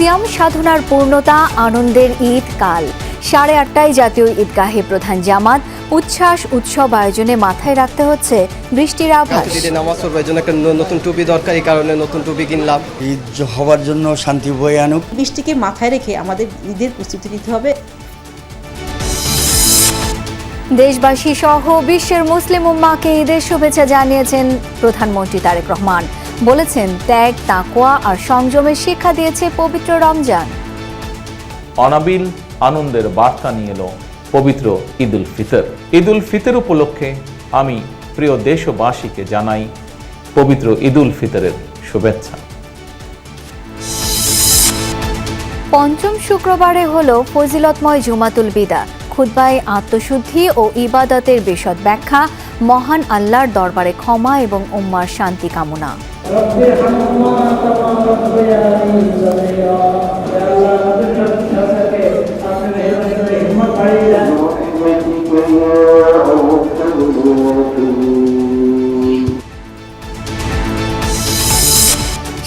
সিয়াম সাধনার পূর্ণতা, আনন্দের ঈদ কাল। 8:30টায় জাতীয় ঈদগাহে প্রধান জামাত, উচ্ছ্বাস উৎসব আয়োজনে মাথায় রাখতে হচ্ছে বৃষ্টির আভাস। নামাজ পড়বার জন্য একটা নতুন টুপি দরকার, এই কারণে নতুন টুপি কিনলাম। ঈদ হবার জন্য শান্তি বয়ে আনুক। বৃষ্টিকে মাথায় রেখে আমাদের ঈদের প্রস্তুতি নিতে হবে। দেশবাসী সহ বিশ্বের মুসলিম উম্মাহকে ঈদের শুভেচ্ছা জানিয়েছেন প্রধানমন্ত্রী তারেক রহমান। বলেছেন, ত্যাগ, তাকওয়া আর সংযমের শিক্ষা দিয়েছে পবিত্র রমজান। অনাবিল আনন্দের বার্তা নিয়ে এলো পবিত্র ঈদ উল ফিতর। ঈদ উল ফিতর উপলক্ষে আমি প্রিয় দেশবাসীকে জানাই পবিত্র ঈদ উল ফিতরের শুভেচ্ছা। পঞ্চম শুক্রবারে হলো ফজিলতময় জুমাতুল বিদা। খুতবায় আত্মশুদ্ধি ও ইবাদতের বিশদ ব্যাখ্যা, মহান আল্লাহর দরবারে ক্ষমা এবং উম্মার শান্তি কামনা।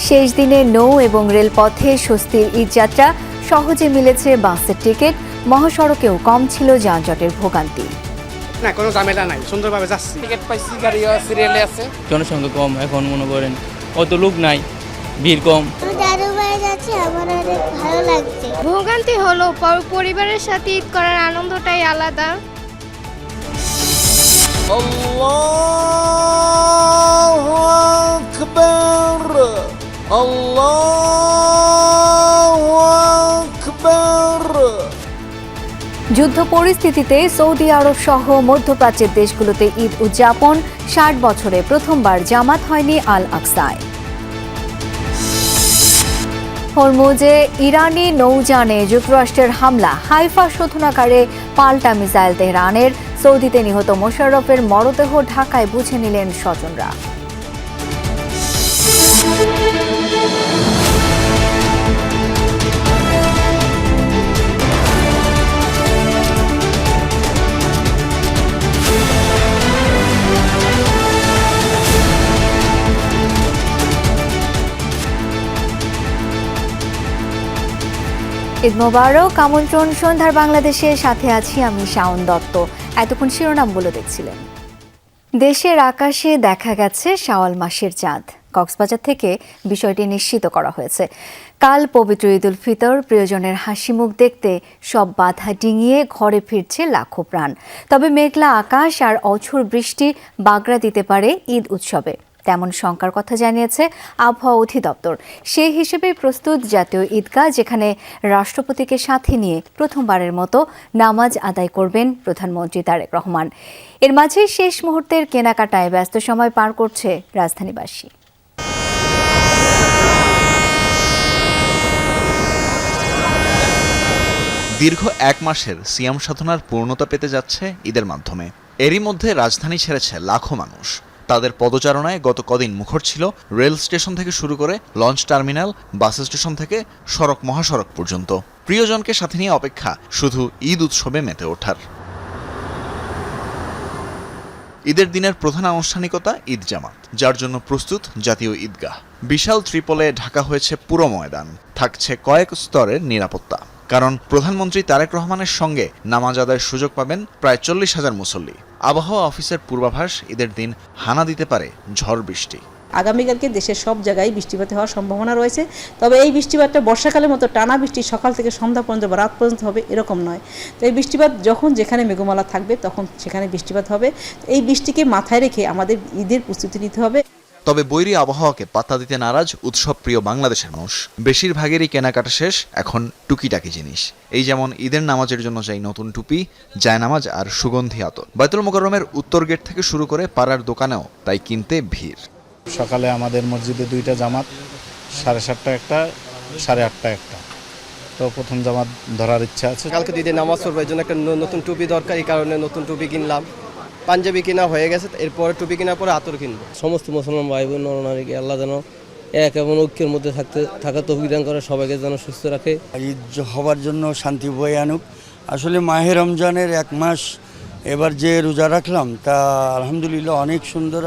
শেষ দিনে নৌ এবং রেলপথে স্বস্তির ঈদযাত্রা। সহজে মিলেছে বাসের টিকিট, মহাসড়কেও কম ছিল যানজটের ভোগান্তি। না, কোনো ঝামেলা নাই, সুন্দরভাবে যাচ্ছি। টিকিট পাইছি, গাড়িও আছে, রেলে আছে। জনসংখ্যা কম, এখন মনে করেন অত লোক নাই, ভিড় কম। আমার অনেক ভালো লাগছে। ভোগান্তি হলো পরিবারের সাথে ঈদ করার আনন্দটাই আলাদা। আল্লাহু আকবার, আল্লাহু আকবার। যুদ্ধ পরিস্থিতিতে সৌদি আরব সহ মধ্যপ্রাচ্যের দেশগুলোতে ঈদ উদযাপন। 60 বছরে প্রথমবার জামাত হয়নি আল আকসায়। হরমুজে ইরানি নৌযানে যুক্তরাষ্ট্রের হামলা, হাইফা শোধনাগারে পাল্টা মিসাইল তেহরানের। সৌদিতে নিহত মোশাররফের মরদেহ ঢাকায় বুঝে নিলেন স্বজনরা। ঈদ মোবারক, আমন্ত্রণ সন্ধ্যার বাংলাদেশে, সাথে আছি আমি শাওন দত্ত। এতক্ষণ শিরোনামগুলো দেখছিলেন। দেশের আকাশে দেখা গেছে শাওয়াল মাসের চাঁদ। কক্সবাজার থেকে বিষয়টি নিশ্চিত করা হয়েছে। কাল পবিত্র ঈদ উল ফিতর, প্রিয়জনের হাসি মুখ দেখতে সব বাধা ডিঙিয়ে ঘরে ফিরছে লাখো প্রাণ। তবে মেঘলা আকাশ আর অঝোর বৃষ্টি বাগড়া দিতে পারে ঈদ উৎসবে, তেমন শঙ্কার কথা জানিয়েছে আবহাওয়া অধিদপ্তর। সেই হিসেবে প্রস্তুত জাতীয় ঈদগাহ, যেখানে রাষ্ট্রপতিকে সাথে নিয়ে প্রথমবারের মতো নামাজ আদায় করবেন প্রধানমন্ত্রী তারেক রহমান। এর মাঝে শেষ মুহূর্তের কেনাকাটায় ব্যস্ত সময় পার করছে রাজধানীবাসী। দীর্ঘ 1 মাসের সিয়াম সাধনার পূর্ণতা পেতে যাচ্ছে ঈদের মাধ্যমে। এরই মধ্যে রাজধানী ছেড়েছে লাখো মানুষ। তাদের পদচারণায় গত কদিন মুখর ছিল রেল স্টেশন থেকে শুরু করে লঞ্চ টার্মিনাল, বাস স্টেশন থেকে সড়ক মহাসড়ক পর্যন্ত। প্রিয়জনকে সাথে নিয়ে অপেক্ষা শুধু ঈদ উৎসবে মেতে ওঠার। ঈদের দিনের প্রধান আনুষ্ঠানিকতা ঈদ জামাত, যার জন্য প্রস্তুত জাতীয় ঈদগাহ। বিশাল ত্রিপলে ঢাকা হয়েছে পুরো ময়দান। থাকছে কয়েক স্তরের নিরাপত্তা, কারণ প্রধানমন্ত্রী তারেক রহমানের সঙ্গে নামাজ আদায়ের সুযোগ পাবেন প্রায় 40,000 মুসল্লি। আবহাওয়া অফিসের পূর্বাভাস, ঈদের দিন হানা দিতে পারে ঝড় বৃষ্টি। আগামীকালকে দেশের সব জায়গায় বৃষ্টিপাত হওয়ার সম্ভাবনা রয়েছে। তবে এই বৃষ্টিপাতটা বর্ষাকালের মতো টানা বৃষ্টি সকাল থেকে সন্ধ্যা পর্যন্ত বা রাত পর্যন্ত হবে এরকম নয়। তো এই বৃষ্টিপাত যখন যেখানে মেঘমালা থাকবে তখন সেখানে বৃষ্টিপাত হবে। এই বৃষ্টিকে মাথায় রেখে আমাদের ঈদের প্রস্তুতি নিতে হবে। তবে বৈরী আবহাওয়াকে পাত্তা দিতে নারাজ উৎসব প্রিয় বাংলাদেশের মানুষ। বেশিরভাগেরই কেনাকাটা শেষ, এখন টুকিটাকি জিনিস। এই যেমন ঈদের নামাজের জন্য চাই নতুন টুপি, জায়নামাজ আর সুগন্ধি আতর। বায়তুল মোকাররমের উত্তর গেট থেকে শুরু করে পাড়ার দোকানেও তাই কিনতে ভিড়। সকালে আমাদের মসজিদে 2টা জামাত, 7:30টা একটা, 8:30টা একটা। তো প্রথম জামাত ধরার ইচ্ছা আছে। কালকে ঈদের নামাজ পড়বার জন্য একটা নতুন টুপি দরকার, এই কারণে নতুন টুপি কিনলাম। পাঞ্জাবি কিনা হয়ে গেছে, এরপরে টুপি কেনার পরে আতর কিনবো। সমস্ত মুসলমান ভাই বোন নরনারীকে আল্লাহ যেন এক এবং ঐক্যের মধ্যে থাকা তৌফিক দান করে, সবাইকে যেন সুস্থ রাখে। ঈদ হবার জন্য শান্তি বয়ে আনুক। আসলে মাহে রমজানের 1 মাস এবার যে রোজা রাখলাম তা আলহামদুলিল্লাহ অনেক সুন্দর।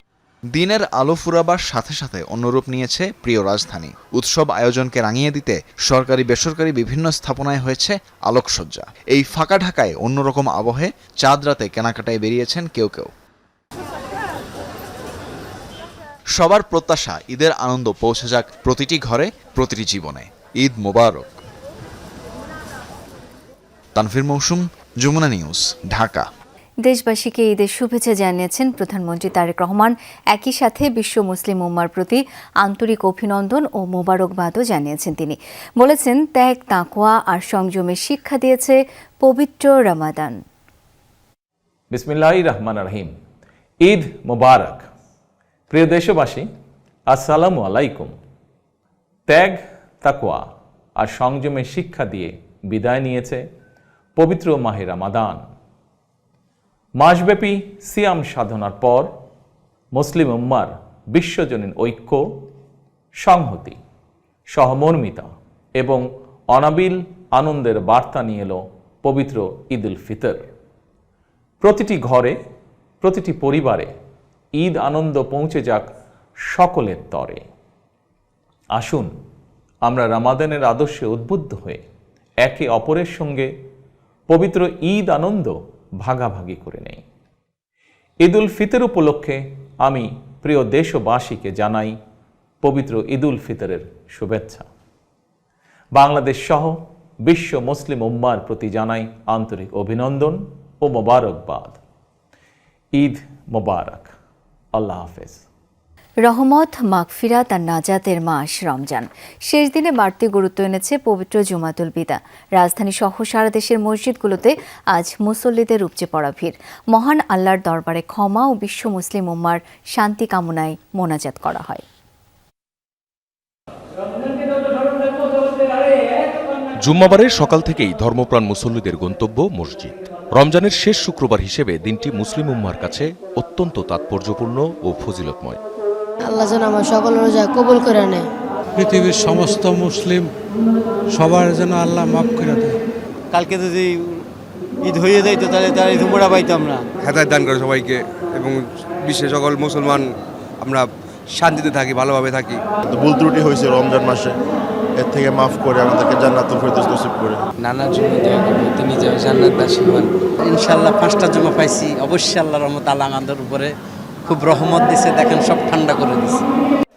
দিনের আলো ফুরাবার সাথে সাথে অন্যরূপ নিয়েছে প্রিয় রাজধানী। উৎসব আয়োজনকে রাঙিয়ে দিতে সরকারি বেসরকারি বিভিন্ন স্থাপনায় হয়েছে আলোকসজ্জা। এই ফাঁকা ঢাকায় অন্যরকম আবহে চাঁদ রাতে কেনাকাটায় বেরিয়েছেন কেউ কেউ। সবার প্রত্যাশা ঈদের আনন্দ পৌঁছে যাক প্রতিটি ঘরে, প্রতিটি জীবনে। ঈদ মোবারক। তানভীর মৌসুম, যমুনা নিউজ, ঢাকা। দেশবাসীকে ঈদের শুভেচ্ছা জানিয়েছেন প্রধানমন্ত্রী তারেক রহমান। একই সাথে বিশ্ব মুসলিম উম্মার প্রতি আন্তরিক অভিনন্দন ও মোবারকবাদও জানিয়েছেন তিনি। বলেছেন, ত্যাগ, তাকওয়া আর সংযমের শিক্ষা দিয়েছে পবিত্র রমাদান। বিসমিল্লাহির রহমানির রহিম। ঈদ মোবারক। প্রিয় দেশবাসী, আসসালামু আলাইকুম। ত্যাগ, তাকওয়া আর সংযমের শিক্ষা দিয়ে বিদায় নিয়েছে পবিত্র মাহে রমাদান। মাসব্যাপী সিয়াম সাধনার পর মুসলিম উম্মার বিশ্বজনীন ঐক্য, সংহতি, সহমর্মিতা এবং অনাবিল আনন্দের বার্তা নিয়ে এলো পবিত্র ঈদ উল ফিতর। প্রতিটি ঘরে, প্রতিটি পরিবারে ঈদ আনন্দ পৌঁছে যাক সকলের তরে। আসুন আমরা রমাদানের আদর্শে উদ্বুদ্ধ হয়ে একে অপরের সঙ্গে পবিত্র ঈদ আনন্দ ভাগাভাগি করে নেই। ঈদ উল ফিতর উপলক্ষে আমি প্রিয় দেশবাসীকে জানাই পবিত্র ঈদ উল ফিতরের শুভেচ্ছা। বাংলাদেশ সহ বিশ্ব মুসলিম উম্মার প্রতি জানাই আন্তরিক অভিনন্দন ও মোবারকবাদ। ঈদ মোবারক। আল্লাহ হাফেজ। রহমত, মাগফিরাত আর নাজাতের মাস রমজান। শেষ দিনে বাড়তি গুরুত্ব এনেছে পবিত্র জুমাতুল বিদা। রাজধানী সহ সারা দেশের মসজিদগুলোতে আজ মুসল্লিদের উপচে পড়া ভিড়। মহান আল্লাহর দরবারে ক্ষমা ও বিশ্ব মুসলিম উম্মার শান্তি কামনায় মোনাজাত করা হয়। জুম্মাবারের সকাল থেকেই ধর্মপ্রাণ মুসল্লিদের গন্তব্য মসজিদ। রমজানের শেষ শুক্রবার হিসেবে দিনটি মুসলিম উম্মার কাছে অত্যন্ত তাৎপর্যপূর্ণ ও ফজিলতময়। আল্লাহ যেন আমার সকল রোজা কবুল করে নেয়। পৃথিবীর সমস্ত মুসলিম সবার যেন আল্লাহ মাফ করে দেয়। কালকে যদি ঈদ হয়ে যাইতো তাহলে তার ঈদ উমরা পাইতাম না। হেদায়েত দান করে সবাইকে এবং বিশ্বের সকল মুসলমান আমরা শান্তিতে থাকি, ভালোভাবে থাকি। ভুল ত্রুটি হয়েছে রমজান মাসে, এর থেকে মাফ করে আমাদেরকে জান্নাতুল ফেরদৌস নসিব করে। নানার জন্য দোয়া করব, তিনি যেন জান্নাতবাসী হন। ইনশাআল্লাহ 5টা জুমা পাইছি, অবশ্যই আল্লাহর রহমত আল্লাহ আমাদের উপরে খুব রহমত দিয়েছে, দেখেন সব ঠান্ডা করে দিয়েছে।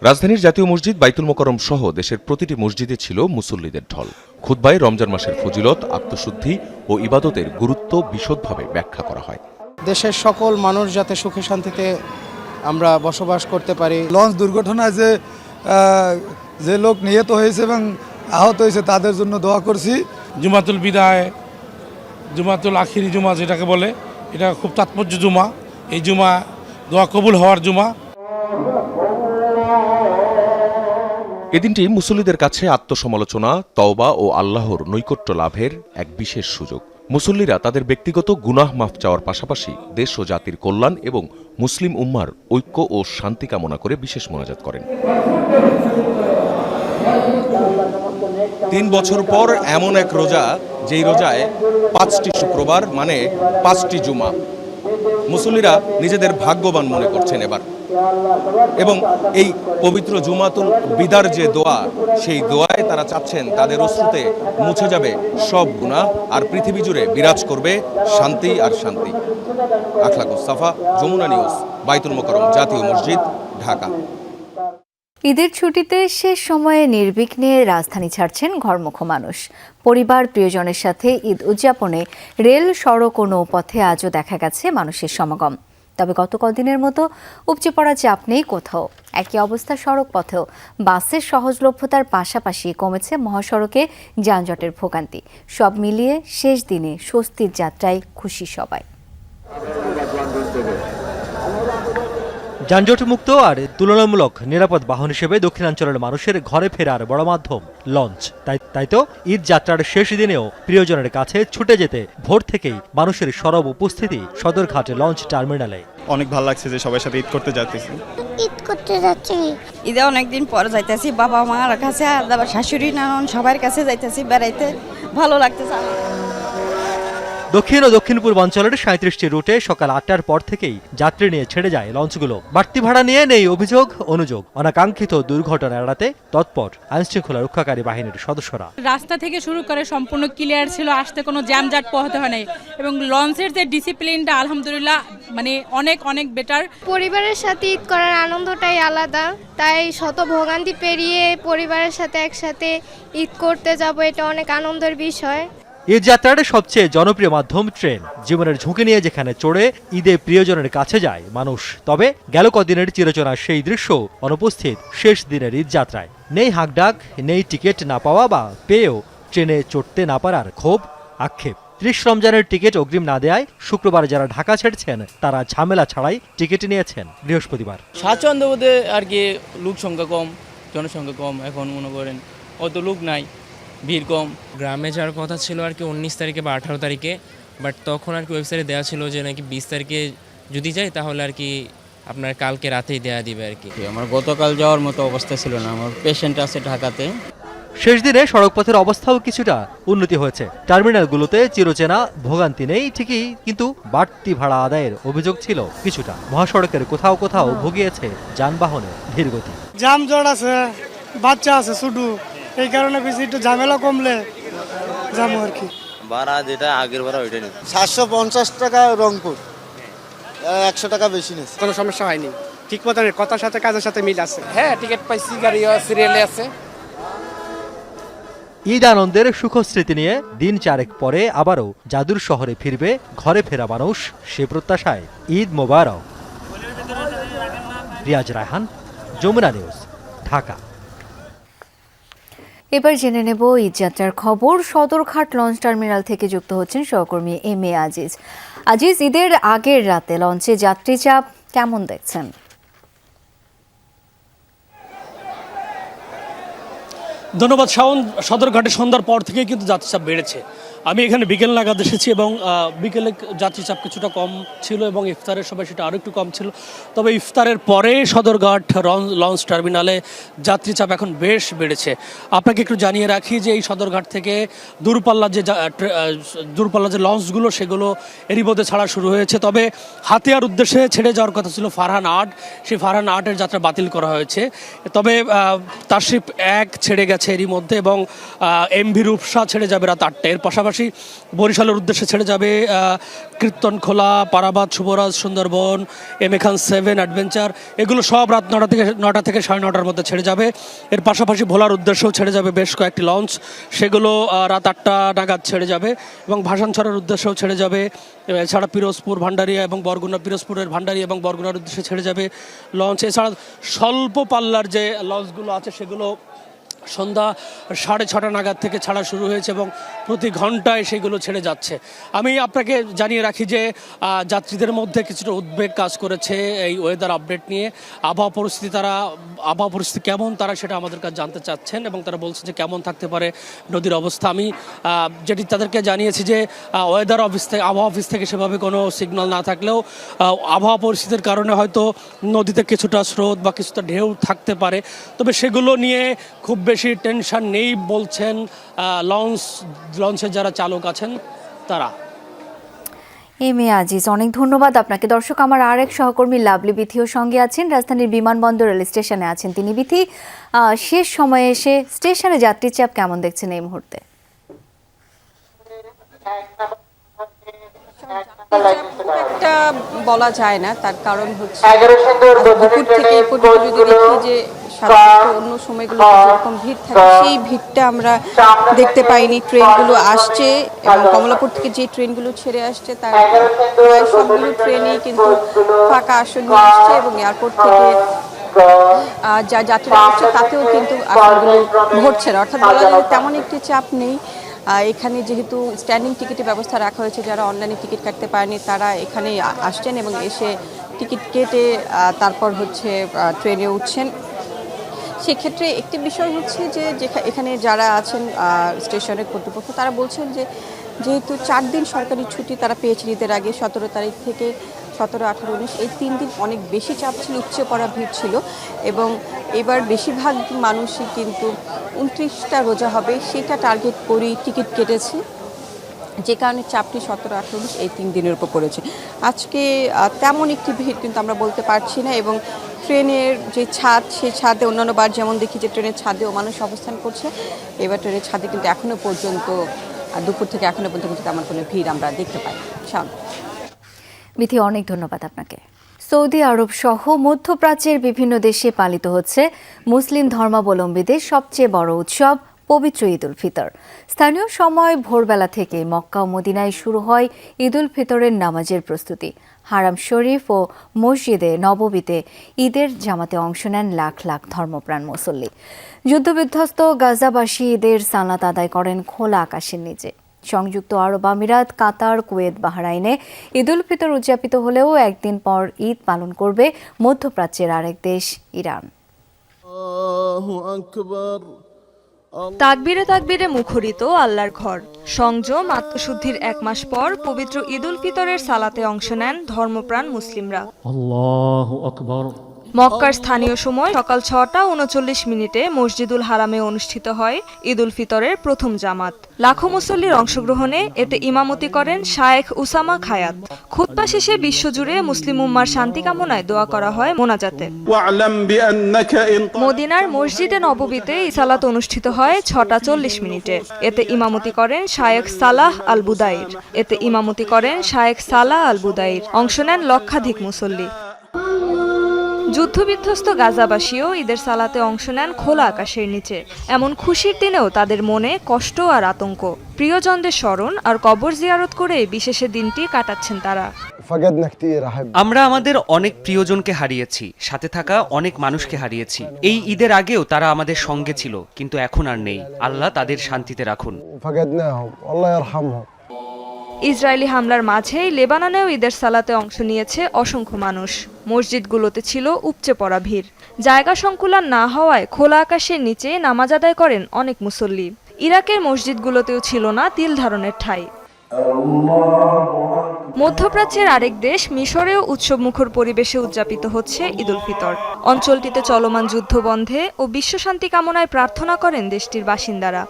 রাজধানীর জাতীয় মসজিদ, বাইতুল মোকাররম সহ দেশের প্রতিটি মসজিদে ছিল মুসল্লিদের ঢল। খুতবায় রমজান মাসের ফজিলত, আত্মশুদ্ধি ও ইবাদতের গুরুত্ব বিশদভাবে ব্যাখ্যা করা হয়। দেশের সকল মানুষ যাতে সুখে শান্তিতে আমরা বসবাস করতে পারি। লঞ্চ দুর্ঘটনায় যে লোক নিহত হয়েছে এবং আহত হয়েছে তাদের জন্য দোয়া করছি। জুমাতুল বিদায়, জুমাতুল আখিরি জুমা যেটাকে বলে, এটা খুব তাৎপর্য জুমা। এই জুমা দোয়া কবুল হওয়ার জুমা। এদিনটি মুসল্লিদের কাছে আত্মসমালোচনা, তওবা ও আল্লাহর নৈকট্য লাভের এক বিশেষ সুযোগ। মুসল্লিরা তাদের ব্যক্তিগত গুনাহ মাফ চাওয়ার পাশাপাশি দেশ ও জাতির কল্যাণ এবং মুসলিম উম্মার ঐক্য ও শান্তি কামনা করে বিশেষ মোনাজাত করেন। 3 বছর পর এমন এক রোজা, যেই রোজায় 5টি শুক্রবার মানে 5টি জুমা। মুসল্লিরা নিজেদের ভাগ্যবান মনে করছেন এবার, এবং এই পবিত্র জুমাতুল বিদার যে দোয়া, সেই দোয়ায় তারা চাচ্ছেন তাদের অশ্রুতে মুছে যাবে সব গুনাহ আর পৃথিবী জুড়ে বিরাজ করবে শান্তি আর শান্তি। আখলাকুস সাফা, যমুনা নিউজ, বাইতুল মোকাররম জাতীয় মসজিদ, ঢাকা। ঈদের ছুটিতে শেষ সময়ে নির্বিঘ্নে রাজধানী ছাড়ছেন ঘরমুখো মানুষ। পরিবার, প্রিয়জনের সাথে ঈদ উদযাপনে রেল, সড়ক ও নৌপথে আজও দেখা গেছে মানুষের সমাগম। তবে গত কদিনের মতো উপচে পড়া চাপ নেই কোথাও। একই অবস্থা সড়ক পথেও। বাসের সহজলভ্যতার পাশাপাশি কমেছে মহাসড়কে যানজটের ভোগান্তি। সব মিলিয়ে শেষ দিনে স্বস্তির যাত্রায় খুশি সবাই। যানজটমুক্ত আর তুলনামূলক নিরাপদ বাহন হিসেবে দক্ষিণাঞ্চলের মানুষের ঘরে ফেরার বড় মাধ্যম লঞ্চ। তাই তো ঈদ যাত্রার শেষ দিনেও প্রিয়জনের কাছে ছুটে যেতে ভোর থেকেই মানুষের সরব উপস্থিতি সদরঘাট লঞ্চ টার্মিনালে। অনেক ভালো লাগছে যে সবার সাথে ঈদ করতে যাচ্ছি। ঈদ করতে যাচ্ছি, ঈদে অনেকদিন পর যাইতেছি বাবা মার কাছে, আর শাশুড়ি নানন সবার কাছে যাইতেছি বেড়াইতে, ভালো লাগতেছে। দক্ষিণ ও দক্ষিণ পূর্বাঞ্চলের 37টি রুটে সকাল 8টার পর থেকেই যাত্রী নিয়ে ছেড়ে যায় লঞ্চগুলো। বাড়তি ভাড়া নিয়ে নেই অভিযোগ অনুযোগ। অনাকাঙ্ক্ষিত দুর্ঘটনা এড়াতে তৎপর আইনশৃঙ্খলা রক্ষাকারী বাহিনীর সদস্যরা। রাস্তা থেকে শুরু করে সম্পূর্ণ ক্লিয়ার ছিল, আসতে কোনো জ্যামজাট পোহাতে হয় নাই এবং লঞ্চের যে ডিসিপ্লিনটা আলহামদুলিল্লাহ মানে অনেক অনেক বেটার। পরিবারের সাথে ঈদ করার আনন্দটাই আলাদা, তাই শত ভোগান্তি পেরিয়ে পরিবারের সাথে একসাথে ঈদ করতে যাব, এটা অনেক আনন্দের বিষয়। ঈদ যাত্রার সবচেয়ে জনপ্রিয় মাধ্যম ট্রেন। জীবনের ঝুঁকি নিয়ে যেখানে চড়ে ঈদে প্রিয়জনের কাছে যায় মানুষ, তবে গেল কদিনের চিরচেনা সেই দৃশ্য অনুপস্থিত শেষ দিনের ঈদ যাত্রায়। নেই হাঁকডাক, নেই টিকিট না পাওয়া বা পেয়েও ট্রেনে চড়তে না পারার ক্ষোভ আক্ষেপ। 30 রমজানের টিকিট অগ্রিম না দেয়ায় শুক্রবার যারা ঢাকা ছেড়েছেন তারা ঝামেলা ছাড়াই টিকিট নিয়েছেন বৃহস্পতিবার। স্বাচ্ছন্দ্য বোধে আর কি, লোক সংখ্যা কম, জনসংখ্যা কম, এখন মনে করেন অত লোক নাই, ভিড় কম। গ্রামে যাওয়ার কথা ছিল আর কি 19 তারিখে বা 18 তারিখে, বাট তখন আর কি ওয়েবসাইটে দেওয়া ছিল যে নাকি 20 তারিখে যদি যাই তাহলে আর কি আপনার কালকে রাতেই দেয়া দিবে আর কি। আমার গতকাল যাওয়ার মতো অবস্থা ছিল না, আমার পেশেন্ট আছে ঢাকাতে। শেষ দিনে সড়কপথের অবস্থাও কিছুটা উন্নতি হয়েছে। টার্মিনালগুলোতে চিরচেনা ভোগান্তি নেই ঠিকই, কিন্তু বাড়তি ভাড়া আদায়ের অভিযোগ ছিল কিছুটা। মহাসড়কের কোথাও কোথাও ভুগিয়েছে যানবাহনের ধীরগতি। জামজট আছে, বাচ্চা আছে শুধু, এই কারণে বেশি একটু ঝামেলা কমলে যাবো আর কি। ভাড়া যেটা আগের ভাড়া ওইটাই নেই। 750 টাকা রংপুর, 100 টাকা বেশি নেই। কোনো সমস্যা হয়নি, ঠিক মতো কথার সাথে কাজের সাথে মিল আছে। হ্যাঁ, টিকিট পাইছি, গাড়ি সিরিয়ালে আছে। ঈদ আনন্দের সুখস্মৃতি নিয়ে দিন 4 পরে আবারও জাদুর শহরে ফিরবে ঘরে ফেরা মানুষ, সে প্রত্যাশায় ঈদ মোবারক। রিয়াজ রায়হান, যমুনা নিউজ, ঢাকা। এবার জেনে নেব ঈদযাত্রার খবর। সদরঘাট লঞ্চ টার্মিনাল থেকে যুক্ত হচ্ছেন সহকর্মী এম এ আজিজ। আজিজ, ঈদের আগের রাতে লঞ্চে যাত্রী চাপ কেমন দেখছেন? ধন্যবাদ শাওন। সদরঘাটে সন্ধ্যার পর থেকে কিন্তু যাত্রীচাপ বেড়েছে। আমি এখানে বিকেল নাগাদ এসেছি এবং বিকেলে যাত্রীচাপ কিছুটা কম ছিল এবং ইফতারের সময় সেটা আরও একটু কম ছিল। তবে ইফতারের পরে সদরঘাট লঞ্চ টার্মিনালে যাত্রীচাপ এখন বেশ বেড়েছে। আপনাকে একটু জানিয়ে রাখি যে এই সদরঘাট থেকে দূরপাল্লার যে লঞ্চগুলো সেগুলো এরই মধ্যে ছাড়া শুরু হয়েছে। তবে হাতিয়ার উদ্দেশ্যে ছেড়ে যাওয়ার কথা ছিল ফারহান 8, সেই ফারহান 8-এর যাত্রা বাতিল করা হয়েছে। তবে তাশরিফ 1 ছেড়ে গেছে এরই মধ্যে এবং এমভি রূপসা ছেড়ে যাবে রাত 8টায়। এর পাশাপাশি বরিশালের উদ্দেশ্যে ছেড়ে যাবে Kirtankhola, পারাবাদ, Shubhraj, Sundarban, M A Khan 7 adventure, এগুলো সব রাত 9টা থেকে 9:30টার মধ্যে ছেড়ে যাবে। এর পাশাপাশি ভোলার উদ্দেশ্যেও ছেড়ে যাবে বেশ কয়েকটি লঞ্চ, সেগুলো রাত 8টা নাগাদ ছেড়ে যাবে এবং ভাসানছড়ার উদ্দেশ্যেও ছেড়ে যাবে। এছাড়া পিরোজপুর, ভান্ডারিয়া এবং বরগুনা, পিরোজপুরের ভান্ডারিয়া এবং বরগুনার উদ্দেশ্যে ছেড়ে যাবে লঞ্চ। এছাড়া স্বল্প পাল্লার যে লঞ্চগুলো আছে সেগুলো সন্ধ্যা 6:30 নাগাদ থেকে ছাড়া শুরু হয়েছে এবং প্রতি ঘন্টায় সেগুলো ছেড়ে যাচ্ছে। আমি আপনাকে জানিয়ে রাখি যে যাত্রীদের মধ্যে কিছুটা উদ্বেগ কাজ করেছে এই ওয়েদার আপডেট নিয়ে। আবহাওয়া পরিস্থিতি কেমন তারা সেটা আমাদের কাছে জানতে চাচ্ছেন এবং তারা বলছে যে কেমন থাকতে পারে নদীর অবস্থা। আমি যেটি তাদেরকে জানিয়েছি যে আবহাওয়া অফিস থেকে সেভাবে কোনো সিগন্যাল না থাকলেও আবহাওয়া পরিস্থিতির কারণে হয়তো নদীতে কিছুটা স্রোত বা কিছুটা ঢেউ থাকতে পারে, তবে সেগুলো নিয়ে খুব বেশি টেনশন নেই বলছেন লঞ্চের যারা চালক আছেন তারা। এম এ আজিজ, অনেক ধন্যবাদ আপনাকে। দর্শক, আমার আরেক সহকর্মী লাভলি বিথিও সঙ্গে আছেন, রাজধানীর বিমানবন্দর রেল স্টেশনে আছেন তিনি। বিথি, শেষ সময়ে এসে স্টেশনে যাত্রীর চাপ কেমন দেখছেন এই মুহূর্তে? একটা বলা যায় না, তার কারণ হচ্ছে দুপুর থেকে এই পর্যন্ত যদি দেখি যে সাধারণত অন্য সময়গুলো যেরকম ভিড় থাকে সেই ভিড়টা আমরা দেখতে পাইনি। ট্রেনগুলো আসছে এবং কমলাপুর থেকে যে ট্রেনগুলো ছেড়ে আসছে তার প্রায় সবগুলো ট্রেনেই কিন্তু ফাঁকা আসন নিয়ে আসছে এবং এয়ারপোর্ট থেকে যা যাত্রীরা আসছে তাতেও কিন্তু আসনগুলো ভরছে না, অর্থাৎ বলা যায় তেমন একটি চাপ নেই। এখানে যেহেতু স্ট্যান্ডিং টিকিটের ব্যবস্থা রাখা হয়েছে, যারা অনলাইনে টিকিট কাটতে পারেনি তারা এখানে আসছেন এবং এসে টিকিট কেটে তারপর হচ্ছে ট্রেনে উঠছেন। সেক্ষেত্রে একটি বিষয় হচ্ছে যে এখানে যারা আছেন স্টেশনের কর্তৃপক্ষ তারা বলছেন যে যেহেতু 4 দিন সরকারি ছুটি তারা পেয়েছেন ঈদের আগে, 17 তারিখ থেকে 17, 18, 19 এই 3 দিন অনেক বেশি চাপ ছিল, উপচে পড়া ভিড় ছিল এবং এবার বেশিরভাগ মানুষই কিন্তু 29টা রোজা হবে সেটা টার্গেট করেই টিকিট কেটেছে। যে কারণে চাপটি 17, 18, 19 এই 3 দিনের উপর পড়েছে। আজকে তেমন একটি ভিড় কিন্তু আমরা বলতে পারছি না, এবং ট্রেনের যে ছাদ, সেই ছাদে অন্যান্য বার যেমন দেখি যে ট্রেনের ছাদেও মানুষ অবস্থান করছে, এবার ট্রেনের ছাদে কিন্তু এখনো পর্যন্ত দুপুর থেকে এখনো পর্যন্ত কিন্তু তেমন কোনো ভিড় আমরা দেখতে পাই। মিথি, অনেক ধন্যবাদ আপনাকে। সৌদি আরব সহ মধ্যপ্রাচ্যের বিভিন্ন দেশে পালিত হচ্ছে মুসলিম ধর্মাবলম্বীদের সবচেয়ে বড় উৎসব পবিত্র ঈদ উল ফিতর। স্থানীয় সময় ভোরবেলা থেকে মক্কা ও মদিনায় শুরু হয় ঈদ উল ফিতরের নামাজের প্রস্তুতি। হারাম শরীফ ও মসজিদে নববীতে ঈদের জামাতে অংশ নেন লাখ লাখ ধর্মপ্রাণ মুসল্লি। যুদ্ধবিধ্বস্ত গাজাবাসী ঈদের সালাত আদায় করেন খোলা আকাশের নিচে। সংযুক্ত আরব আমিরাত, কাতার, কুয়েত, বাহরাইনে ঈদ উল ফিতর উদযাপিত হলেও একদিন পর ঈদ পালন করবে মধ্যপ্রাচ্যের আরেক দেশ ইরান। তাকবীরে তাকবীরে মুখরিত আল্লাহর ঘর। সংযম, আত্মশুদ্ধির 1 মাস পর পবিত্র ঈদ উল ফিতরের সালাতে অংশ নেন ধর্মপ্রাণ মুসলিমরা। আল্লাহু আকবার। মক্কার স্থানীয় সময় সকাল 6টা 39 মসজিদুল হারামে অনুষ্ঠিত হয় ঈদ উল ফিতরের প্রথম জামাত। লাখো মুসল্লির অংশগ্রহণে এতে ইমামতি করেন শায়েখ উসামা খায়াত। খুতবা শেষে বিশ্বজুড়ে মুসলিম উম্মার শান্তি কামনায় দোয়া করা হয় মোনাজাতে। মদিনার মসজিদে নববীতে ইসালাত অনুষ্ঠিত হয় 6টা 40 এতে ইমামতি করেন শায়েখ সালাহ আল বুদাইর। অংশ নেন লক্ষাধিক মুসল্লি। যুদ্ধবিধ্বস্ত গাজাবাসীও ঈদের সালাতে অংশ নেন খোলা আকাশের নিচে। এমন খুশির দিনেও তাদের মনে কষ্ট আর আতঙ্ক। প্রিয়জনদের স্মরণ আর কবর জিয়ারত করে বিশেষে দিনটি কাটাচ্ছেন তারা। আমরা আমাদের অনেক প্রিয়জনকে হারিয়েছি, সাথে থাকা অনেক মানুষকে হারিয়েছি। এই ঈদের আগেও তারা আমাদের সঙ্গে ছিল, কিন্তু এখন আর নেই। আল্লাহ তাদের শান্তিতে রাখুন। ইসরায়েলি হামলার মাঝেই লেবাননেও ঈদের সালাতে অংশ নিয়েছে অসংখ্য মানুষ। মসজিদগুলোতে ছিল উপচে পড়া ভিড়। জায়গা সংকুলান না হওয়ায় খোলা আকাশের নিচে নামাজ আদায় করেন অনেক মুসল্লি। ইরাকের মসজিদগুলোতেও ছিল না তিল ধারণের ঠাঁই। মধ্যপ্রাচ্যের আরেক দেশ মিশরেও উৎসবমুখর পরিবেশে উদযাপিত হচ্ছে ঈদ উল ফিতর। অঞ্চলটিতে চলমান যুদ্ধ বন্ধে ও বিশ্বশান্তি কামনায় প্রার্থনা করেন দেশটির বাসিন্দারা।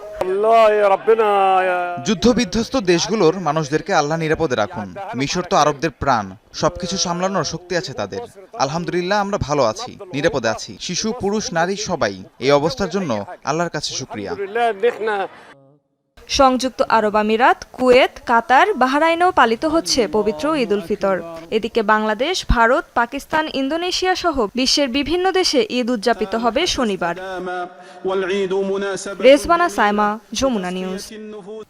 যুদ্ধবিধ্বস্ত দেশগুলোর মানুষদেরকে আল্লাহ নিরাপদে রাখুন। মিশর তো আরবদের প্রাণ, সবকিছু সামলানোর শক্তি আছে তাদের। আলহামদুলিল্লাহ, আমরা ভালো আছি, নিরাপদে আছি। শিশু, পুরুষ, নারী সবাই। এই অবস্থার জন্য আল্লাহর কাছে শুকরিয়া। সংযুক্ত আরব আমিরাত, কুয়েত, কাতার, বাহরাইনেও পালিত হচ্ছে পবিত্র ঈদ উল ফিতর। এদিকে বাংলাদেশ, ভারত, পাকিস্তান, ইন্দোনেশিয়া সহ বিশ্বের বিভিন্ন দেশে ঈদ উদযাপিত হবে শনিবার। রেজবানা সাইমা, যমুনা নিউজ।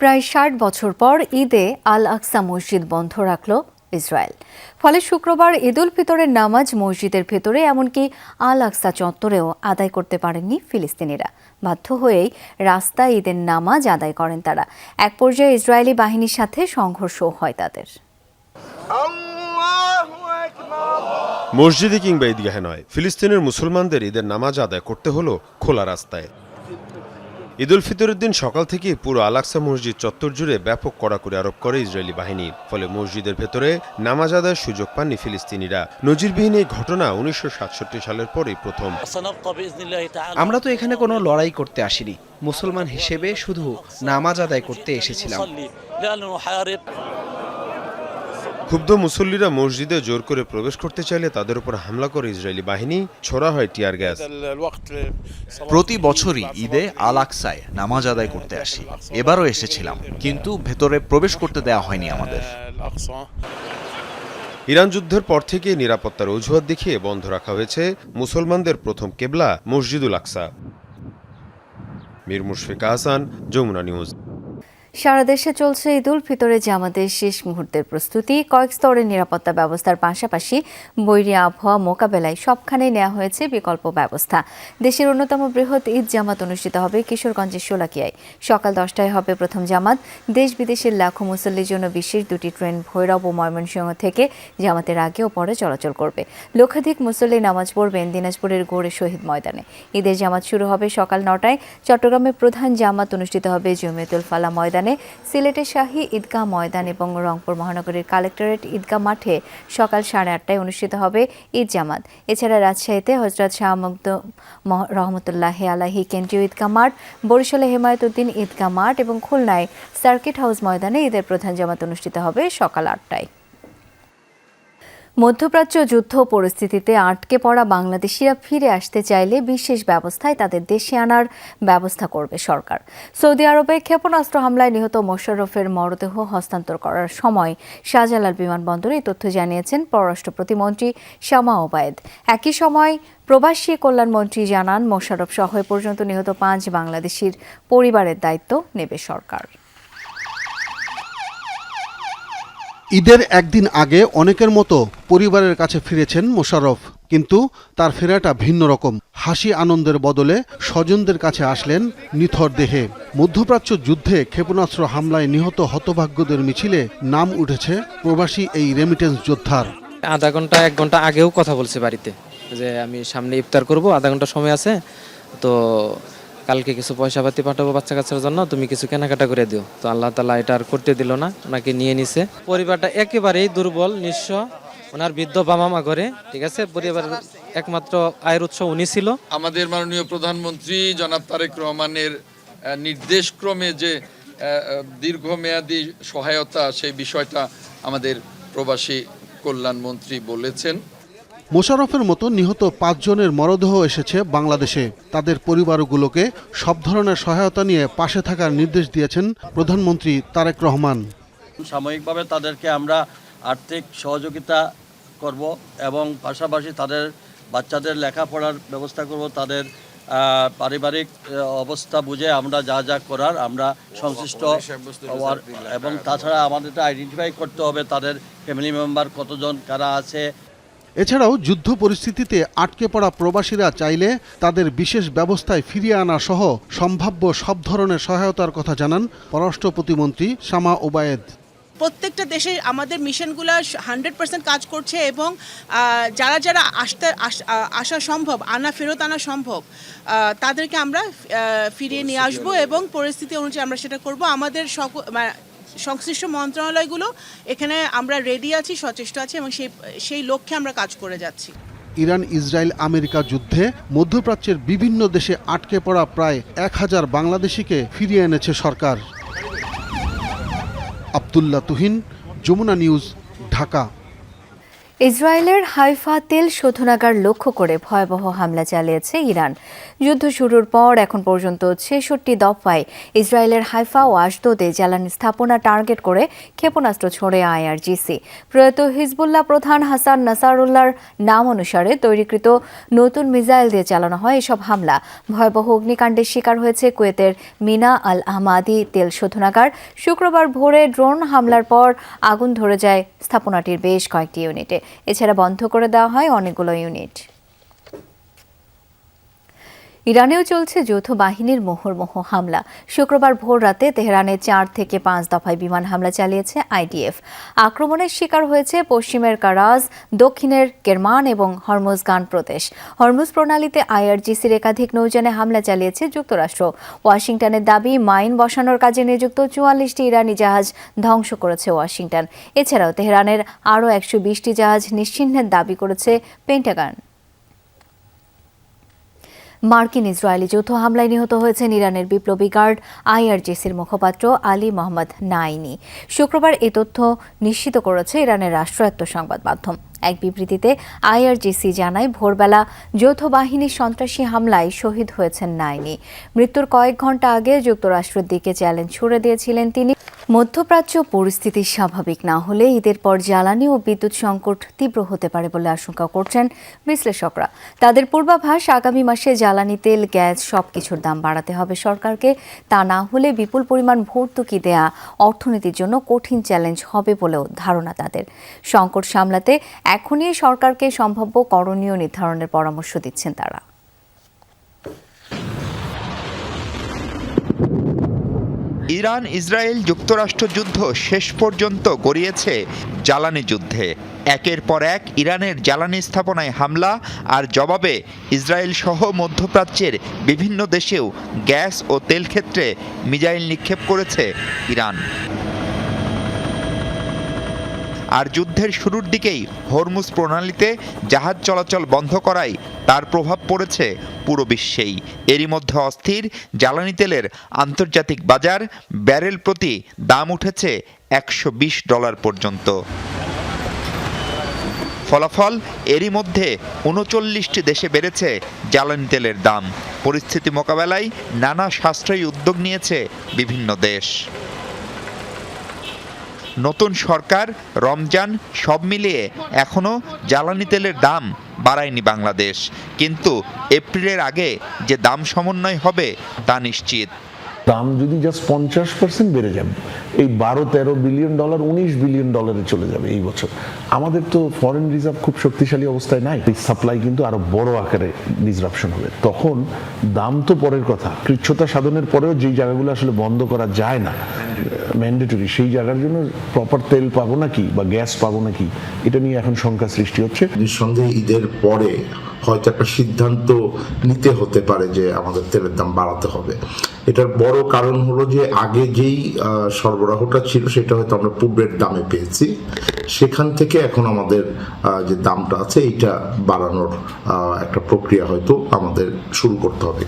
প্রায় 60 বছর পর ঈদে আল আকসা মসজিদ বন্ধ রাখল ইসরায়েল। ফলে শুক্রবার ঈদ উল ফিতরের নামাজ মসজিদের ভেতরে এমনকি আল আকসা চত্বরেও আদায় করতে পারেননি ফিলিস্তিনিরা। বাধ্য হয়েই রাস্তায় ঈদের নামাজ আদায় করেন তারা। এক পর্যায়ে ইসরায়েলি বাহিনীর সাথে সংঘর্ষও হয় তাদের। মসজিদে কিংবা ঈদগাহে নয়, ফিলিস্তিনের মুসলমানদের ঈদের নামাজ আদায় করতে হলো খোলা রাস্তায়। ঈদ উল ফিতরের দিন সকাল থেকে পুরো আল আকসা মসজিদ চত্বর জুড়ে ব্যাপক কড়াকড়ি আরোপ করে ইসরায়েলি বাহিনী। ফলে মসজিদের ভেতরে নামাজ আদায়ের সুযোগ পাননি ফিলিস্তিনিরা। নজিরবিহীন এই ঘটনা 1967 সালের পরেই প্রথম। আমরা তো এখানে কোনো লড়াই করতে আসিনি, মুসলমান হিসেবে শুধু নামাজ আদায় করতে এসেছিলাম। ক্ষুব্ধ মুসল্লিরা মসজিদে জোর করে প্রবেশ করতে চাইলে তাদের উপর হামলা করে ইসরায়েলি বাহিনী। ছোড়া হয় টিয়ার গ্যাস। প্রতি বছরই ঈদে আল আকসায় নামাজ আদায় করতে আসি, এবারও এসেছিলাম, কিন্তু ভেতরে প্রবেশ করতে দেওয়া হয়নি আমাদের। ইরান যুদ্ধের পর থেকে নিরাপত্তার অজুহাত দেখিয়ে বন্ধ রাখা হয়েছে মুসলমানদের প্রথম কেবলা মসজিদুল আকসা। মীর মুশফিক আহসান, যমুনা নিউজ। সারা দেশে চলছে ঈদ উল ফিতরের জামাতের শেষ মুহূর্তের প্রস্তুতি। কয়েক স্তরের নিরাপত্তা ব্যবস্থার পাশাপাশি বৈরী আবহাওয়া মোকাবেলায় সবখানেই নেওয়া হয়েছে বিকল্প ব্যবস্থা। দেশের অন্যতম বৃহৎ ঈদ জামাত অনুষ্ঠিত হবে কিশোরগঞ্জের শোলাকিয়ায়। সকাল 10টায় হবে প্রথম জামাত। দেশ বিদেশের লাখো মুসল্লির জন্য বিশেষ 2টি ট্রেন ভৈরব ও ময়মনসিংহ থেকে জামাতের আগে ও পরে চলাচল করবে। লক্ষাধিক মুসল্লি নামাজ পড়বেন দিনাজপুরের গৌড়ে শহীদ ময়দানে। ঈদের জামাত শুরু হবে সকাল 9টায়। চট্টগ্রামের প্রধান জামাত অনুষ্ঠিত হবে জমিয়তুল ফালাহ ময়দানে। ময়দানে, সিলেটের শাহী ঈদগাহ ময়দান এবং রংপুর মহানগরীর কালেক্টরেট ঈদগাহ মাঠে সকাল 8:30টায় অনুষ্ঠিত হবে ঈদ জামাত। এছাড়া রাজশাহীতে হযরত শাহ মখদুম রহমতুল্লাহ আলাইহি কেন্দ্রীয় ঈদগাহ মাঠ, বরিশালে হেমায়েতুদ্দিন ঈদগাহ মাঠ এবং খুলনায় সার্কিট হাউস ময়দানে ঈদের প্রধান জামাত অনুষ্ঠিত হবে সকাল 8টায়। মধ্যপ্রাচ্য যুদ্ধ পরিস্থিতিতে আটকে পড়া বাংলাদেশিরা ফিরে আসতে চাইলে বিশেষ ব্যবস্থায় তাদের দেশে আনার ব্যবস্থা করবে সরকার। সৌদি আরবে ক্ষেপণাস্ত্র হামলায় নিহত মোশাররফের মরদেহ হস্তান্তর করার সময় শাহজালাল বিমানবন্দরে এই তথ্য জানিয়েছেন পররাষ্ট্র প্রতিমন্ত্রী শামা ওবায়েদ। একই সময় প্রবাসী কল্যাণমন্ত্রী জানান, মোশাররফ সহ এ পর্যন্ত নিহত 5 বাংলাদেশির পরিবারের দায়িত্ব নেবে সরকার। ঈদের একদিন আগে অনেকের মতো পরিবারের কাছে ফিরেছেন মোশাররফ, কিন্তু তার ফেরাটা ভিন্ন রকম। হাসি আনন্দের বদলে স্বজনদের কাছে আসলেন নিথর দেহে। মধ্যপ্রাচ্য যুদ্ধে ক্ষেপণাস্ত্র হামলায় নিহত হতভাগ্যদের মিছিলে নাম উঠেছে প্রবাসী এই রেমিটেন্স যোদ্ধার। আধা ঘন্টা 1 ঘন্টা আগেও কথা বলছে বাড়িতে যে আমি সামনে ইফতার করব, আধা ঘন্টা সময় আছে, তো কালকে কিছু পয়সা পাতি পাঠাবো বাচ্চা কাচ্চার জন্য, তুমি কিছু কেনাকাটা করে দিও। তো আল্লাহ তাআলা এটা আর করতে দিল না, ওনাকে নিয়ে নিছে। পরিবারটা একেবারেই দুর্বল, নিঃস্ব, ওনার বৃদ্ধ বাবা মা করে, ঠিক আছে। পরিবারের একমাত্র আয়ের উৎস উনি ছিল। আমাদের মাননীয় প্রধানমন্ত্রী জনাব তারেক রহমানের নির্দেশক্রমে যে দীর্ঘমেয়াদী সহায়তা, সেই বিষয়টা আমাদের প্রবাসী কল্যাণমন্ত্রী বলেছেন। মোশাররফের মতো নিহত 5 জনের মরদেহ এসেছে বাংলাদেশে। তাদের পরিবারগুলোকে সব ধরনের সহায়তা নিয়ে পাশে থাকার নির্দেশ দিয়েছেন প্রধানমন্ত্রী তারেক রহমান। সাময়িকভাবে তাদেরকে আমরা আর্থিক সহযোগিতা করব এবং পাশাপাশি তাদের বাচ্চাদের লেখাপড়ার ব্যবস্থা করব। তাদের পারিবারিক অবস্থা বুঝে আমরা যা যা করার আমরা সংশ্লিষ্ট, এবং তাছাড়া আমাদের আইডেন্টিফাই করতে হবে তাদের ফ্যামিলি মেম্বার কতজন কারা আছে। এছাড়াও যুদ্ধ পরিস্থিতিতে আটকে পড়া প্রবাসীরা চাইলে তাদের বিশেষ ব্যবস্থায় ফিরিয়ে আনা সহ সম্ভাব্য সব ধরনের সহায়তার কথা জানান পররাষ্ট্র প্রতিমন্ত্রী শামা ওবায়েদ। প্রত্যেকটা দেশে আমাদের মিশনগুলো 100% কাজ করছে এবং যারা যারা আসা সম্ভব, ফেরত আনা সম্ভব, তাদেরকে আমরা ফিরিয়ে নিয়ে আসবো এবং পরিস্থিতি অনুযায়ী আমরা সেটা করব। আমাদের সংশ্লিষ্ট মন্ত্রণালয়গুলো এখানে আমরা রেডি আছি, সচেষ্ট আছি এবং সেই লক্ষ্যে আমরা কাজ করে যাচ্ছি। ইরান ইসরায়েল আমেরিকা যুদ্ধে মধ্যপ্রাচ্যের বিভিন্ন দেশে আটকে পড়া প্রায় 1000 বাংলাদেশিকে ফিরিয়ে এনেছে সরকার। আব্দুল্লাহ তুহিন, যমুনা নিউজ, ঢাকা। ইসরায়েলের হাইফা তেল শোধনাগার লক্ষ্য করে ভয়াবহ হামলা চালিয়েছে ইরান। যুদ্ধ শুরুর পর এখন পর্যন্ত 66 দফায় ইসরায়েলের হাইফা ও আশদোদে জ্বালানি স্থাপনা টার্গেট করে ক্ষেপণাস্ত্র ছোড়ে আইআরজিসি। প্রয়াত হিজবুল্লাহ প্রধান হাসান নাসারুল্লাহর নাম অনুসারে তৈরিকৃত নতুন মিসাইল দিয়ে চালানো হয় এসব হামলা। ভয়াবহ অগ্নিকাণ্ডের শিকার হয়েছে কুয়েতের মিনা আল আহমাদি তেল শোধনাগার। শুক্রবার ভোরে ড্রোন হামলার পর আগুন ধরে যায় স্থাপনাটির বেশ কয়েকটি ইউনিটে। এছাড়া বন্ধ করে দেওয়া হয় অনেকগুলো ইউনিট। ইরানেও চলছে যৌথ বাহিনীর মুহুর্মুহু হামলা। শুক্রবার ভোর রাতে তেহরানে 4 থেকে 5 দফায় বিমান হামলা চালিয়েছে আইডিএফ। আক্রমণের শিকার হয়েছে পশ্চিমের কারাজ, দক্ষিণের কেরমান এবং হরমুজগান প্রদেশ। হরমুজ প্রণালীতে আইআরজিসির একাধিক নৌযানে হামলা চালিয়েছে যুক্তরাষ্ট্র। ওয়াশিংটনের দাবি, মাইন বসানোর কাজে নিযুক্ত 44টি ইরানি জাহাজ ধ্বংস করেছে ওয়াশিংটন। এছাড়াও তেহরানের আরও 120টি জাহাজ নিশ্চিহ্নের দাবি করেছে পেন্টাগন। মার্কিন ইসরায়েলি যৌথ হামলায় নিহত হয়েছেন ইরানের বিপ্লবী গার্ড আইআরজিসির মুখপাত্র আলী মোহাম্মদ নাইনি। শুক্রবার এ তথ্য নিশ্চিত করেছে ইরানের রাষ্ট্রায়ত্ত সংবাদ মাধ্যম। এক বিবৃতিতে আইআরজিসি জানায়, ভোরবেলা যৌথ বাহিনীর সন্ত্রাসী হামলায় শহীদ হয়েছেন নাইনি। মৃত্যুর কয়েক ঘন্টা আগে যুক্তরাষ্ট্রের দিকে চ্যালেঞ্জ ছুড়ে দিয়েছিলেন তিনি। মধ্যপ্রাচ্য পরিস্থিতি স্বাভাবিক না হলে ঈদের পর জ্বালানি ও বিদ্যুৎ সংকট তীব্র হতে পারে বলে আশঙ্কা করছেন বিশ্লেষকরা। তাদের পূর্বাভাস, আগামী মাসে জ্বালানি তেল, গ্যাস সবকিছুর দাম বাড়াতে হবে সরকারকে। তা না হলে বিপুল পরিমাণ ভর্তুকি দেয়া অর্থনীতির জন্য কঠিন চ্যালেঞ্জ হবে বলেও ধারণা তাদের। সংকট সামলাতে এখনই সরকারকে সম্ভাব্য করণীয় নির্ধারণের পরামর্শ দিচ্ছেন তারা। ইরান ইসরায়েল যুক্তরাষ্ট্র যুদ্ধ শেষ পর্যন্ত গড়িয়েছে জ্বালানি যুদ্ধে। একের পর এক ইরানের জ্বালানি স্থাপনায় হামলা আর জবাবে ইসরায়েল সহ মধ্যপ্রাচ্যের বিভিন্ন দেশেও গ্যাস ও তেল ক্ষেত্রে মিসাইল নিক্ষেপ করেছে ইরান। আর যুদ্ধের শুরুর দিকেই হরমুজ প্রণালীতে জাহাজ চলাচল বন্ধ করায় তার প্রভাব পড়েছে পুরো বিশ্বেই। এরই মধ্যে অস্থির জ্বালানি তেলের আন্তর্জাতিক বাজার, ব্যারেল প্রতি দাম উঠেছে $120 পর্যন্ত। ফলাফল, এরই মধ্যে 39টি দেশে বেড়েছে জ্বালানি তেলের দাম। পরিস্থিতি মোকাবেলায় নানা সাশ্রয়ী উদ্যোগ নিয়েছে বিভিন্ন দেশ। নতুন সরকার, রমজান সব মিলিয়ে এখনও জ্বালানি তেলের দাম বাড়ায়নি বাংলাদেশ, কিন্তু এপ্রিলের আগে যে দাম সমন্বয় হবে তা নিশ্চিত। দাম যদি জাস্ট 50% বেড়ে যাবে, এই $12-13 বিলিয়ন $19 বিলিয়ন চলে যাবে এই বছর। আমাদের তো ফরেন রিজার্ভ খুব শক্তিশালী অবস্থায় নাই, এই সাপ্লাই কিন্তু আরো বড় আকারে ডিসরাপশন হবে। তখন দাম তো পরের কথা, কৃচ্ছ্রতা সাধনের পরেও যেই জায়গাগুলো আসলে বন্ধ করা যায় না ম্যান্ডেটরি, সেই জায়গার জন্য প্রপার তেল পাবো নাকি বা গ্যাস পাবো নাকি, এটা নিয়ে এখন শঙ্কা সৃষ্টি হচ্ছে। নিঃসন্দেহে ঈদের পরে হয়তো একটা সিদ্ধান্ত নিতে হতে পারে যে আমাদের তেলের দাম বাড়াতে হবে। এটার বড় কারণ হলো যে আগে যেই সরবরাহটা ছিল সেটা হয়তো আমরা পূর্বের দামে পেয়েছি, সেখান থেকে এখন আমাদের যে দামটা আছে এইটা বাড়ানোর একটা প্রক্রিয়া হয়তো আমাদের শুরু করতে হবে।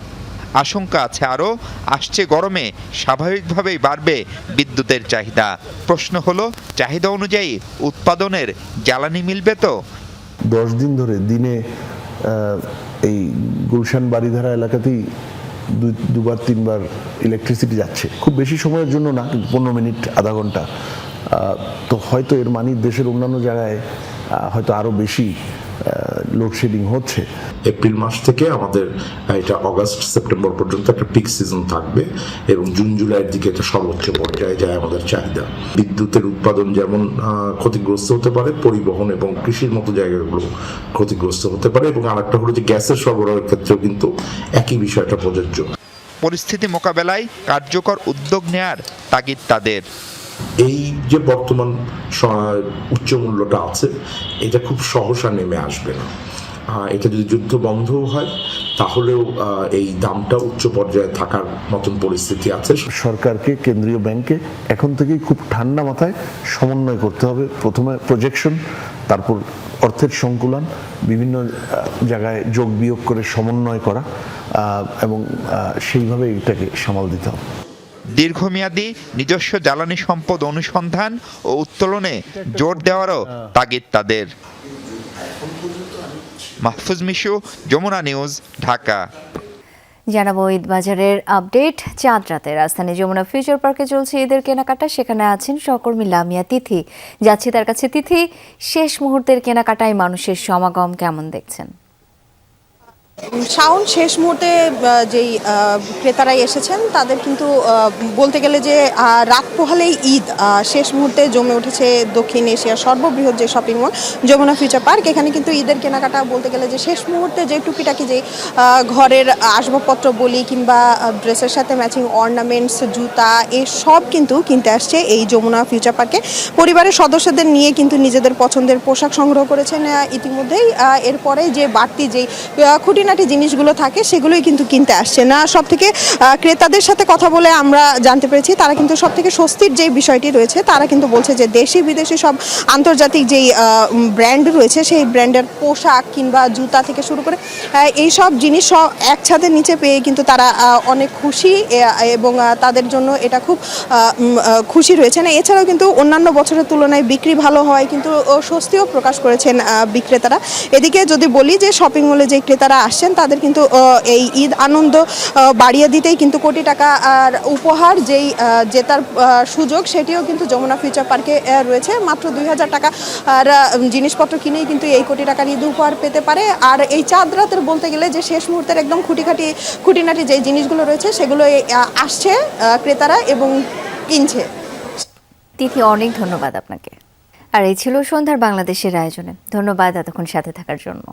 আশঙ্কা আছে আরও আসছে গরমে স্বাভাবিকভাবেই বাড়বে বিদ্যুতের চাহিদা। প্রশ্ন হলো, চাহিদা অনুযায়ী উৎপাদনের জ্বালানি মিলবে তো? 10 দিন ধরে দিনে এই গুলশান বাড়িধারা এলাকাতেই দুবার তিনবার ইলেকট্রিসিটি যাচ্ছে, খুব বেশি সময়ের জন্য না, 15 মিনিট আধা ঘন্টা। তো হয়তো এর মানে দেশের অন্যান্য জায়গায় হয়তো আরো বেশি লোডশেডিং হচ্ছে। এপ্রিল মাস থেকে আমাদের এটা অগাস্ট সেপ্টেম্বর পর্যন্ত একটা পিক সিজন থাকবে এবং জুন জুলাইয়ের দিকে এটা সর্বোচ্চ পর্যায়ে যায় আমাদের চাহিদা। বিদ্যুতের উৎপাদন যেমন ক্ষতিগ্রস্ত হতে পারে, পরিবহন এবং কৃষির মতো জায়গাগুলো ক্ষতিগ্রস্ত হতে পারে, এবং আরেকটা হলো যে গ্যাসের সরবরাহের ক্ষেত্রেও কিন্তু একই বিষয়টা প্রযোজ্য। পরিস্থিতি মোকাবেলায় কার্যকর উদ্যোগ নেয়ার তাগিদ তাদের। এই যে বর্তমান উচ্চ মূল্যটা আছে, এটা খুব সহসা নেমে আসবে না। এটা যদি যুদ্ধ বন্ধ হয় তাহলেও এই দামটা উচ্চ পর্যায়ে থাকার মতন পরিস্থিতি আছে। সরকারকে, কেন্দ্রীয় ব্যাংকে এখন থেকেই খুব ঠান্ডা মাথায় সমন্বয় করতে হবে। প্রথমে প্রজেকশন, তারপর অর্থের সংকুলন, বিভিন্ন জায়গায় যোগ বিয়োগ করে সমন্বয় করা এবং সেইভাবে এটাকে সামাল দিতে হবে। দীর্ঘমেয়াদী নিজস্ব জ্বালানি সম্পদ অনুসন্ধান ও উত্তোলনে জোর দেওয়ারও তাগিদ তাদের। মাহফুজ মিশু, যমুনা নিউজ, ঢাকা। জানাবো ঈদ বাজারের আপডেট। চাঁদ রাতে রাজধানী যমুনা ফিউচার পার্কে চলছে ঈদের কেনাকাটা। সেখানে আছেন সহকর্মী লামিয়া তিথি। যাচ্ছি তার কাছে। তিথি, শেষ মুহূর্তের কেনাকাটায় মানুষের সমাগম কেমন দেখছেন? শাওন, শেষ মুহূর্তে যেই ক্রেতারাই এসেছেন তাদের কিন্তু বলতে গেলে যে রাত পোহালেই ঈদ, শেষ মুহূর্তে জমে উঠেছে দক্ষিণ এশিয়ার সর্ববৃহৎ যে shopping mall Jamuna Future Park. এখানে কিন্তু ঈদের কেনাকাটা বলতে গেলে যে শেষ মুহূর্তে যে টুকিটাকি যে ঘরের আসবাবপত্র বলি কিংবা ড্রেসের সাথে ম্যাচিং অর্নামেন্টস, জুতা, সব কিন্তু কিনতে আসছে এই যমুনা ফিউচার পার্কে। পরিবারের সদস্যদের নিয়ে কিন্তু নিজেদের পছন্দের পোশাক সংগ্রহ করেছেন ইতিমধ্যেই। এরপরে যে বাড়তি যেই খুঁটিনাটি জিনিসগুলো থাকে সেগুলোই কিন্তু কিনতে আসছে না। সব থেকে ক্রেতাদের সাথে কথা বলে আমরা জানতে পেরেছি তারা কিন্তু সব থেকে স্বস্তির যে বিষয়টি রয়েছে, তারা কিন্তু বলছে যে দেশি বিদেশি সব আন্তর্জাতিক যেই ব্র্যান্ড রয়েছে সেই ব্র্যান্ডের পোশাক কিংবা জুতা থেকে শুরু করে এই সব জিনিস এক ছাদের নিচে পেয়ে কিন্তু তারা অনেক খুশি এবং তাদের জন্য এটা খুব খুশি রয়েছেন। এছাড়াও কিন্তু অন্যান্য বছরের তুলনায় বিক্রি ভালো হয় কিন্তু স্বস্তিও প্রকাশ করেছেন বিক্রেতারা। এদিকে যদি বলি যে শপিং মলে যে ক্রেতারা আসছেন তাদের কিন্তু এই ঈদ আনন্দ বাড়িয়ে দিতেই কিন্তু কোটি টাকা আর উপহার যেই জেতার সুযোগ সেটিও কিন্তু যমুনা ফিউচার পার্কে রয়েছে। মাত্র 2000 টাকা আর জিনিসপত্র কিনেই কিন্তু এই কোটি টাকার ঈদ উপহার পেতে পারে। আর এই চাঁদ রাতের বলতে গেলে যে শেষ মুহূর্তের একদম খুঁটিনাটি যেই জিনিসগুলো রয়েছে সেগুলো আসছে ক্রেতারা এবং কিনছে। তিথি, অনেক ধন্যবাদ আপনাকে। আর এই ছিল সন্ধ্যার বাংলাদেশের আয়োজনে। ধন্যবাদ এতক্ষণ সাথে থাকার জন্য।